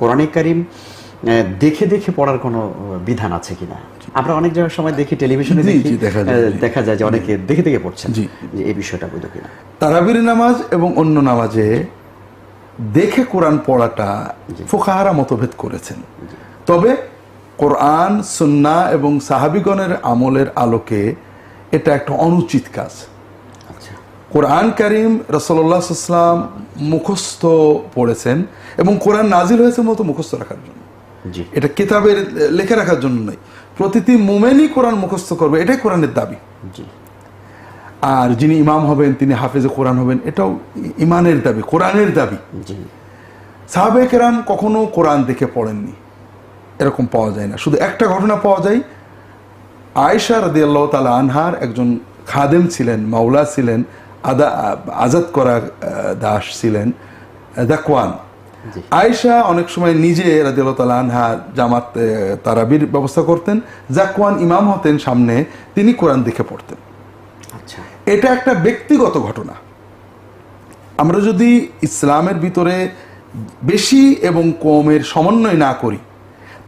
কোরআনে কারীম দেখে দেখে পড়ার কোনো বিধান আছে কিনা? আমরা অনেক জায়গার সময় দেখি, টেলিভিশনে দেখি, দেখা যায় যে অনেকে দেখে দেখে পড়ছেন, যে এই বিষয়টা বৈধ কিনা। তারাবির নামাজ এবং অন্য নামাজে দেখে কোরআন পড়াটা ফুকাহারা মতভেদ করেছেন। তবে কোরআন, সুন্নাহ এবং সাহাবিগণের আমলের আলোকে এটা একটা অনুচিত কাজ। কোরআন কারীম রাসূলুল্লাহ সাল্লাল্লাহু আলাইহি ওয়াসাল্লাম মুখস্থ পড়েছেন এবং কোরআন নাজিল হয়েছে মতো মুখস্থ রাখার জন্য, এটা কিতাবের লেখা রাখার জন্য নয়। প্রতিটি মুমিনই কোরআন মুখস্থ করবে, এটাই কোরআনের দাবি। আর যিনি ইমাম হবেন তিনি হাফেজে কোরআন হবেন, এটাও ইমানের দাবি, কোরআনের দাবি। সাহাবায়ে কেরাম কখনো কোরআন দেখে পড়েননি, এরকম পাওয়া যায় না। শুধু একটা ঘটনা পাওয়া যায়, আয়েশা রাদিয়াল্লাহু তাআলা আনহার একজন খাদেম ছিলেন, মাওলা ছিলেন, আজাদ করা দাস ছিলেন যাকওয়ান। আয়েশা অনেক সময় নিজে রাদিয়াল্লাহু তাআলা আনহা জামাত তারাবির ব্যবস্থা করতেন, যাকওয়ান ইমাম হতেন সামনে, তিনি কোরআন দেখে পড়তেন। এটা একটা ব্যক্তিগত ঘটনা। আমরা যদি ইসলামের ভিতরে বেশি এবং কমের সমন্বয় না করি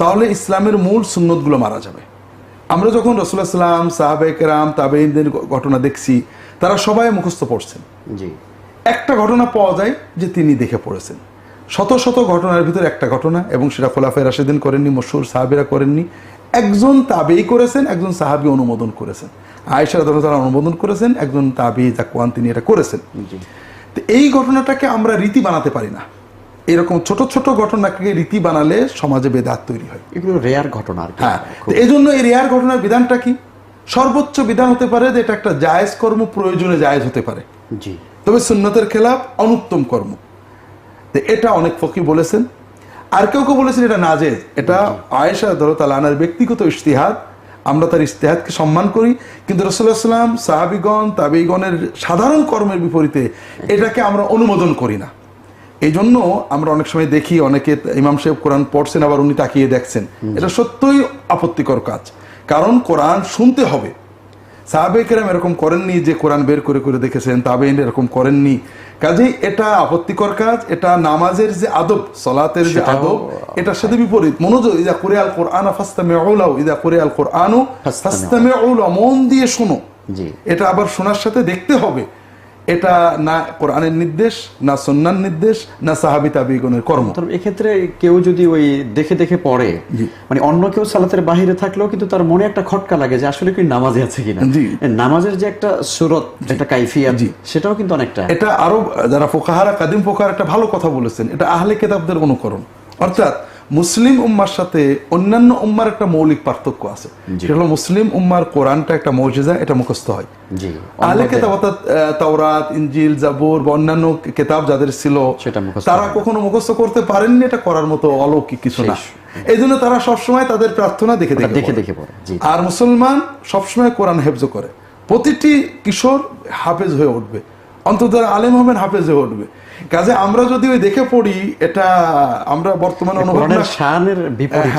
তাহলে ইসলামের মূল সুন্নতগুলো মারা যাবে। আমরা যখন রাসূলুল্লাহ সাল্লাল্লাহু আলাইহি ওয়াসাল্লাম, সাহাবায়ে কেরাম, তাবেঈনদের ঘটনা দেখছি, তারা সবাই মুখস্থ পড়ছেন। একটা ঘটনা পাওয়া যায় যে তিনি দেখে পড়েছেন। শত শত ঘটনার ভিতরে একটা ঘটনা, এবং সেটা খোলাফায়ে রাশিদিন করেননি, মশহুর সাহাবীরা করেননি, একজন তাবেঈ করেছেন, একজন সাহাবী অনুমোদন করেছেন। আয়েশা রাদিয়াল্লাহু তাআলা অনুমোদন করেছেন, একজন তাবেঈ যাকওয়ান তিনি এটা করেছেন। তো এই ঘটনাটাকে আমরা রীতি বানাতে পারি না। এরকম ছোট ছোট ঘটনাকে রীতি বানালে সমাজে বেদাত তৈরি হয়। এগুলো রেয়ার ঘটনা। হ্যাঁ, এই জন্য এই রেয়ার ঘটনার বিধানটা কি? সর্বোচ্চ বিধান হতে পারে যে এটা একটা জায়েজ কর্ম, প্রয়োজনে জায়েজ হতে পারে, তবে সুন্নতের খেলাফ, অনুত্তম কর্ম। তো এটা অনেক ফকিহ বলেছেন, আর কেউ কেউ বলেছেন এটা নাজেজ। এটা আয়েশা রাদিয়াল্লাহু তাআলা আনহার ব্যক্তিগত ইজতিহাদ, আমরা তার ইজতিহাদকে সম্মান করি, কিন্তু রাসূলুল্লাহ সাল্লাল্লাহু আলাইহি ওয়াসাল্লাম, সাহাবীগণ, তাবেঈগণের সাধারণ কর্মের বিপরীতে এটাকে আমরা অনুমোদন করি না। এই জন্য আমরা অনেক সময় দেখি অনেকে ইমাম সাহেব কোরআন পড়ছেন, আবার উনি তাকিয়ে দেখছেন, এটা সত্যই আপত্তিকর কাজ। কারণ কোরআন শুনতে হবে। সাহাবায়ে কেরাম এরকম করেননি যে কোরআন বের করে করে দেখেছেন, তাবেঈন এরকম করেননি। কাজেই এটা আপত্তিকর কাজ। এটা নামাজের যে আদব, সালাতের যে আদব, এটার সাথে বিপরীত। মনোযোগ, ইযা কুরিআল কুরআন ফাসতামিউ লাহু, ইযা কুরিআল কুরআনু ফাসতামিউ লাহু, মন দিয়ে শোনো। এটা আবার শোনার সাথে দেখতে হবে। এটা না কোরআনের নির্দেশ, না সুন্নাহর নির্দেশ, না সাহাবী তাবেঈগণের কর্ম। এক্ষেত্রে কেউ যদি ওই দেখে দেখে পড়ে, মানে অন্য কেউ সালাতের বাহিরে থাকলেও কিন্তু তার মনে একটা খটকা লাগে যে আসলে কি নামাজে আছে কিনা। নামাজের যে একটা সুরত, একটা কাইফিয়াত, সেটাও কিন্তু অনেকটা। এটা আরো যারা ফুকাহারা, কাদিম ফুকাহারা একটা ভালো কথা বলেছেন, এটা আহলে কিতাবদের অনুকরণ। অর্থাৎ মুসলিম উম্মার সাথে অন্যান্য উম্মার একটা মৌলিক পার্থক্য আছে। সেটা হলো মুসলিম উম্মার কোরআনটা একটা মুজিজা, এটা মুখস্থ হয়। আহলে কিতাব অর্থাৎ তাওরাত, ইনজিল, জাবুর বা অন্যান্য কিতাব যাদের ছিল, তারা কখনো মুখস্থ করতে পারেননি। এটা করার মতো অলৌকিক কিছু না। এই জন্য তারা সবসময় তাদের প্রার্থনা দেখে দেখে পড়ে। আর মুসলমান সবসময় কোরআন হেফজ করে। প্রতিটি কিশোর হাফেজ হয়ে উঠবে, অন্তত আলেম হবেন, হাফেজ হয়ে উঠবে। কাজে আমরা যদি ওই দেখে পড়ি, এটা আমরা বর্তমানে অনুভব না, শানের বিপরীত।